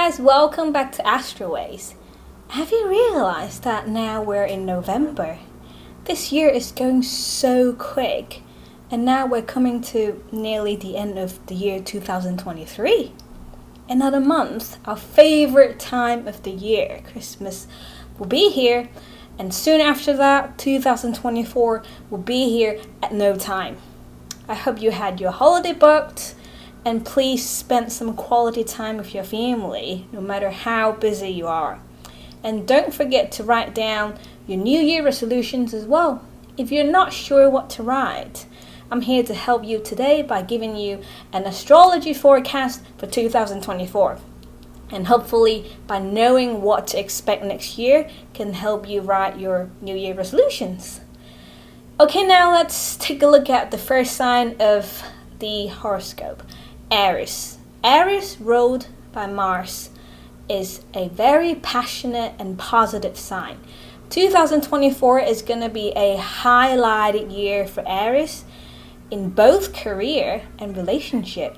guys, welcome back to Astroways. Have you realized that now we're in November? This year is going so quick, and now we're coming to nearly the end of the year 2023. Another month, our favorite time of the year, Christmas, will be here, and soon after that, 2024 will be here at no time. I hope you had your holiday booked, and please spend some quality time with your family, no matter how busy you are. And don't forget to write down your New Year resolutions as well. If you're not sure what to write, I'm here to help you today by giving you an astrology forecast for 2024. And hopefully, by knowing what to expect next year, can help you write your New Year resolutions. Okay, now let's take a look at the first sign of the horoscope. Aries. Aries, ruled by Mars, is a very passionate and positive sign. 2024 is going to be a highlighted year for Aries in both career and relationship.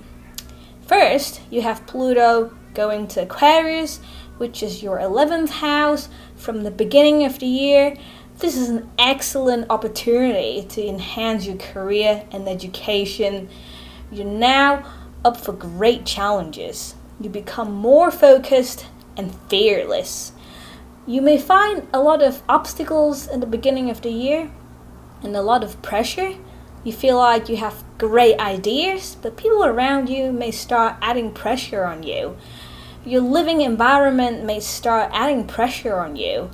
First, you have Pluto going to Aquarius, which is your 11th house from the beginning of the year. This is an excellent opportunity to enhance your career and education. You're now up for great challenges. You become more focused and fearless. You may find a lot of obstacles in the beginning of the year and a lot of pressure. You feel like you have great ideas, but people around you may start adding pressure on you. Your living environment may start adding pressure on you,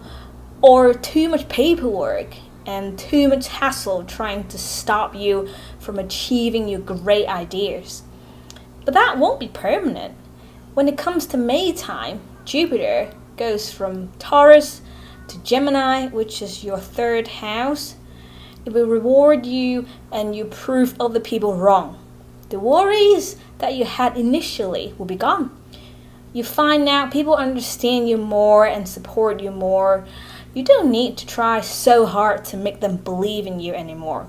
or too much paperwork and too much hassle trying to stop you from achieving your great ideas. But that won't be permanent. When it comes to May time, Jupiter goes from Taurus to Gemini, which is your 3rd house. It will reward you and you prove other people wrong. The worries that you had initially will be gone. You find now people understand you more and support you more. You don't need to try so hard to make them believe in you anymore.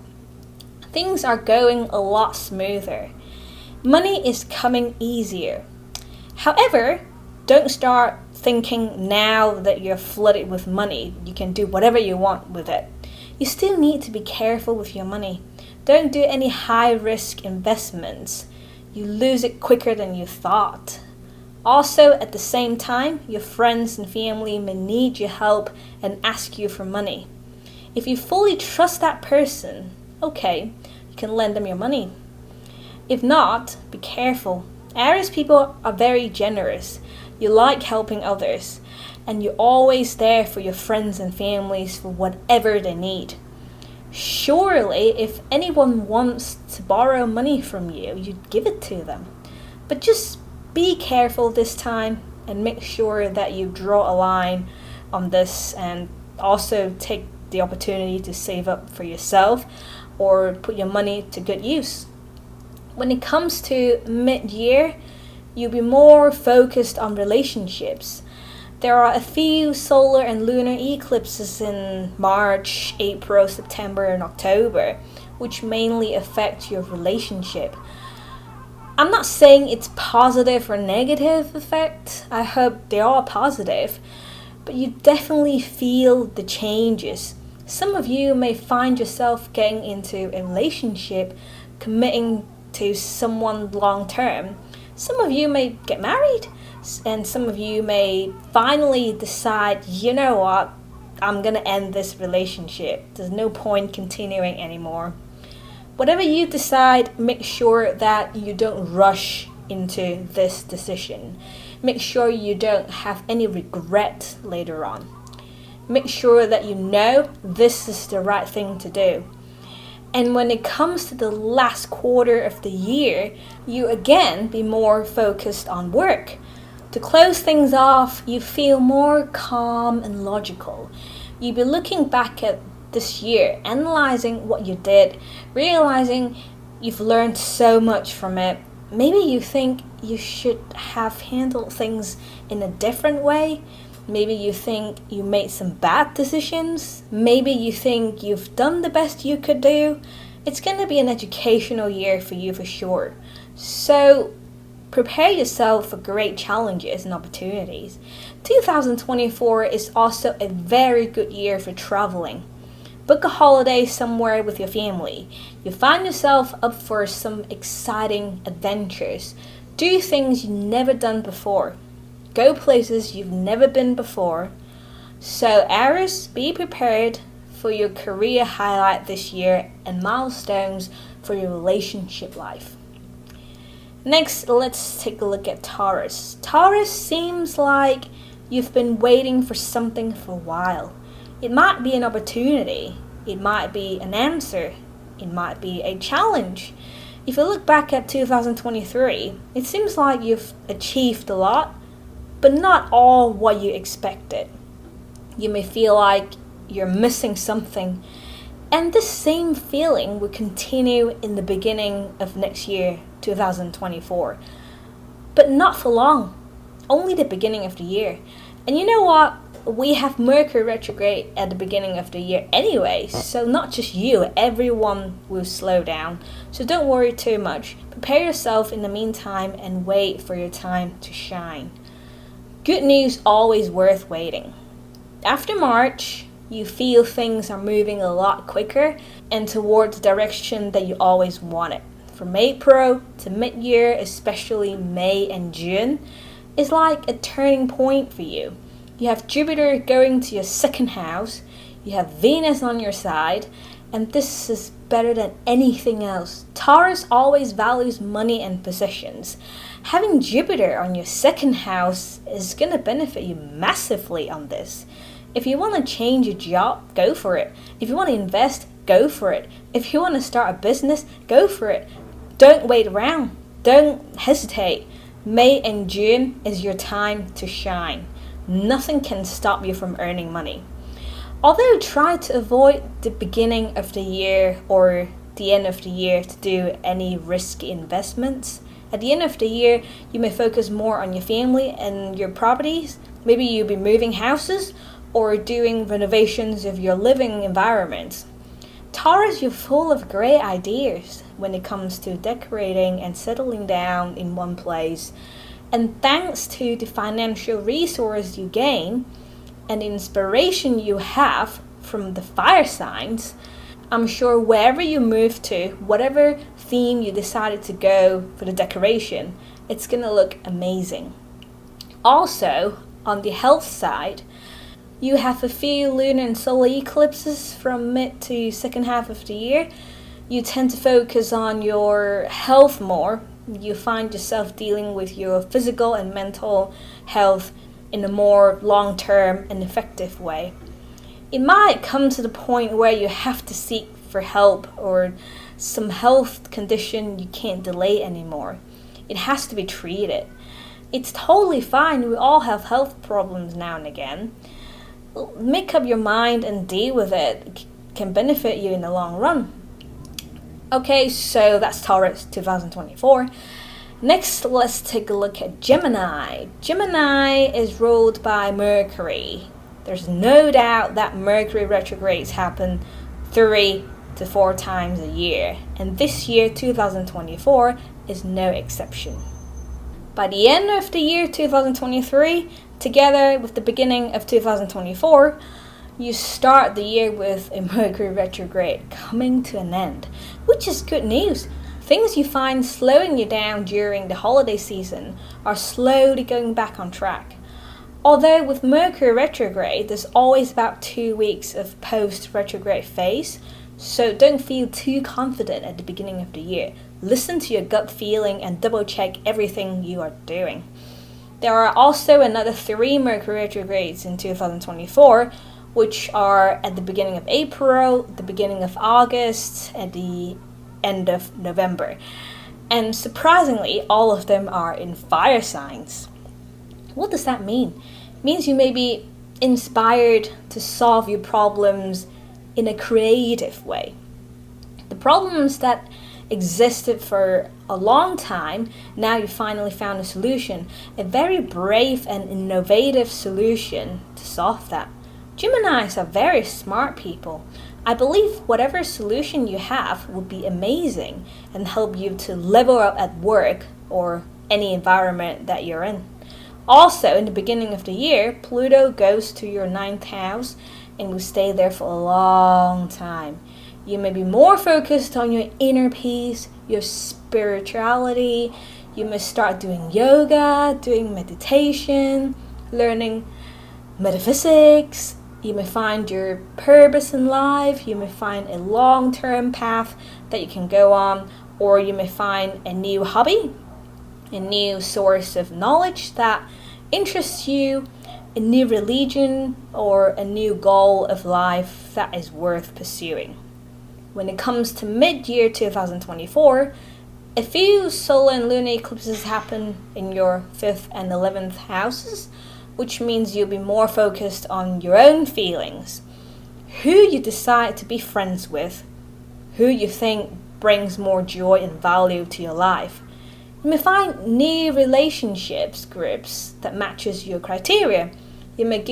Things are going a lot smoother. Money is coming easier. However, don't start thinking now that you're flooded with money, you can do whatever you want with it. You still need to be careful with your money. Don't do any high-risk investments. You lose it quicker than you thought. Also, at the same time, your friends and family may need your help and ask you for money. If you fully trust that person, okay, you can lend them your money. If not, be careful. Aries people are very generous. You like helping others, and you're always there for your friends and families for whatever they need. Surely, if anyone wants to borrow money from you, you'd give it to them. But just be careful this time and make sure that you draw a line on this, and also take the opportunity to save up for yourself or put your money to good use. When it comes to mid-year, you'll be more focused on relationships. There are a few solar and lunar eclipses in March, April, September, and October, which mainly affect your relationship. I'm not saying it's positive or negative effect. I hope they are positive, but you definitely feel the changes. Some of you may find yourself getting into a relationship, committing to someone long term. Some of you may get married, and some of you may finally decide, you know what, I'm gonna end this relationship. There's no point continuing anymore. Whatever you decide, make sure that you don't rush into this decision. Make sure you don't have any regret later on. Make sure that you know this is the right thing to do. And when it comes to the last quarter of the year, you again be more focused on work. To close things off, you feel more calm and logical. You'll be looking back at this year, analyzing what you did, realizing you've learned so much from it. Maybe you think you should have handled things in a different way. Maybe you think you made some bad decisions. Maybe you think you've done the best you could do. It's going to be an educational year for you for sure. So Prepare yourself for great challenges and opportunities. 2024 is also a very good year for traveling. Book a holiday somewhere with your family. You find yourself up for some exciting adventures. Do things you've never done before. Go places you've never been before. So Aries, be prepared for your career highlight this year and milestones for your relationship life. Next, let's take a look at Taurus. Taurus seems like you've been waiting for something for a while. It might be an opportunity. It might be an answer. It might be a challenge. If you look back at 2023, it seems like you've achieved a lot, but not all what you expected. You may feel like you're missing something, and this same feeling will continue in the beginning of next year, 2024. But not for long, only the beginning of the year. And you know what? We have Mercury retrograde at the beginning of the year anyway, so not just you, everyone will slow down. So don't worry too much. Prepare yourself in the meantime and wait for your time to shine. Good news always worth waiting. After March, you feel things are moving a lot quicker and towards the direction that you always wanted. From April to mid-year, especially May and June, is like a turning point for you. You have Jupiter going to your second house, you have Venus on your side, and this is better than anything else. Taurus always values money and possessions. Having Jupiter on your second house is going to benefit you massively on this. If you want to change your job, go for it. If you want to invest, go for it. If you want to start a business, go for it. Don't wait around. Don't hesitate. May and June is your time to shine. Nothing can stop you from earning money. Although try to avoid the beginning of the year or the end of the year to do any risky investments. At the end of the year, you may focus more on your family and your properties. Maybe you'll be moving houses or doing renovations of your living environment. Taurus, you're full of great ideas when it comes to decorating and settling down in one place. And thanks to the financial resource you gain and the inspiration you have from the fire signs, I'm sure wherever you move to, whatever theme you decided to go for the decoration, it's gonna look amazing. Also, on the health side, you have a few lunar and solar eclipses from mid to second half of the year. You tend to focus on your health more. You find yourself dealing with your physical and mental health in a more long-term and effective way. It might come to the point where you have to seek for help or some health condition you can't delay anymore. It has to be treated. It's totally fine. We all have health problems now and again. Make up your mind and deal with it. It can benefit you in the long run. Okay, so that's Taurus 2024. Next, let's take a look at Gemini. Gemini is ruled by Mercury. There's no doubt that Mercury retrogrades happen 3 to 4 times a year, and this year, 2024, is no exception. By the end of the year 2023, together with the beginning of 2024, you start the year with a Mercury retrograde coming to an end, which is good news. Things you find slowing you down during the holiday season are slowly going back on track. Although with Mercury retrograde, there's always about 2 weeks of post-retrograde phase, so don't feel too confident at the beginning of the year. Listen to your gut feeling and double check everything you are doing. There are also another 3 Mercury retrogrades in 2024, which are at the beginning of April, the beginning of August, and the end of November. And surprisingly, all of them are in fire signs. What does that mean? It means you may be inspired to solve your problems in a creative way. The problems that existed for a long time, now you finally found a solution, a very brave and innovative solution to solve that. Geminis are very smart people. I believe whatever solution you have will be amazing and help you to level up at work or any environment that you're in. Also, in the beginning of the year, Pluto goes to your 9th house and will stay there for a long time. You may be more focused on your inner peace, your spirituality. You may start doing yoga, doing meditation, learning metaphysics. You may find your purpose in life. You may find a long-term path that you can go on, or you may find a new hobby, a new source of knowledge that interests you, a new religion, or a new goal of life that is worth pursuing. When it comes to mid-year 2024, a few solar and lunar eclipses happen in your 5th and 11th houses, which means you'll be more focused on your own feelings, who you decide to be friends with, who you think brings more joy and value to your life. You may find new relationships groups that matches your criteria. You may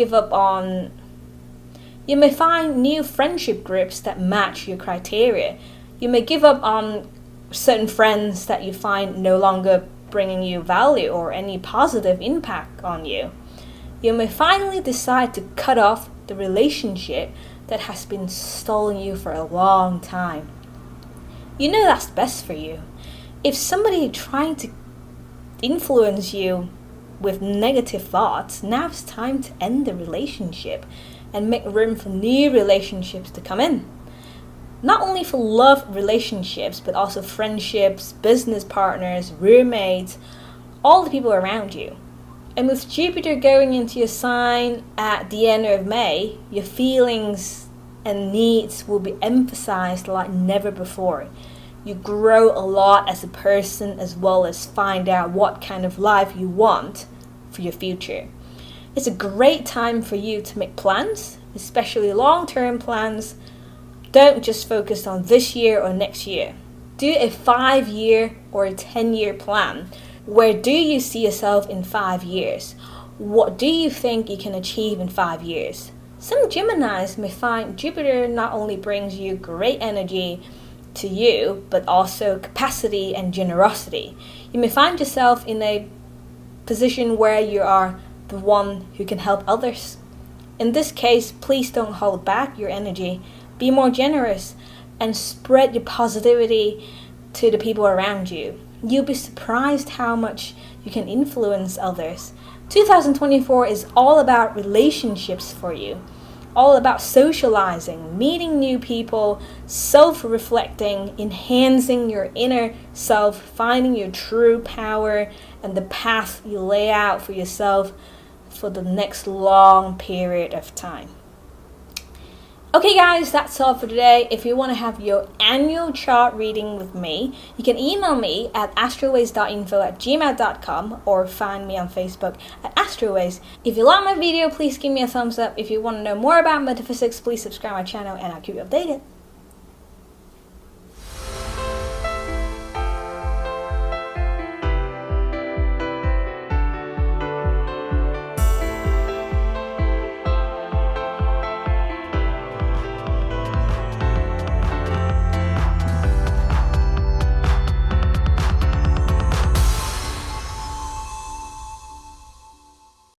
find new friendship groups that match your criteria. You may give up on certain friends that you find no longer bringing you value or any positive impact on you. You may finally decide to cut off the relationship that has been stalling you for a long time. You know that's best for you. If somebody trying to influence you with negative thoughts, now it's time to end the relationship and make room for new relationships to come in. Not only for love relationships, but also friendships, business partners, roommates, all the people around you. And with Jupiter going into your sign at the end of May, your feelings and needs will be emphasized like never before. You grow a lot as a person, as well as find out what kind of life you want for your future. It's a great time for you to make plans, especially long-term plans. Don't just focus on this year or next year. Do a 5-year or a 10-year plan. Where do you see yourself in 5 years? What do you think you can achieve in 5 years? Some Geminis may find Jupiter not only brings you great energy to you, but also capacity and generosity. You may find yourself in a position where you are the one who can help others. In this case, please don't hold back your energy. Be more generous and spread your positivity to the people around you. You'll be surprised how much you can influence others. 2024 is all about relationships for you. All about socializing, meeting new people, self-reflecting, enhancing your inner self, finding your true power and the path you lay out for yourself for the next long period of time. Okay guys, that's all for today. If you want to have your annual chart reading with me, you can email me at astroways.info@gmail.com or find me on Facebook at Astroways. If you like my video, please give me a thumbs up. If you want to know more about metaphysics, please subscribe my channel and I'll keep you updated.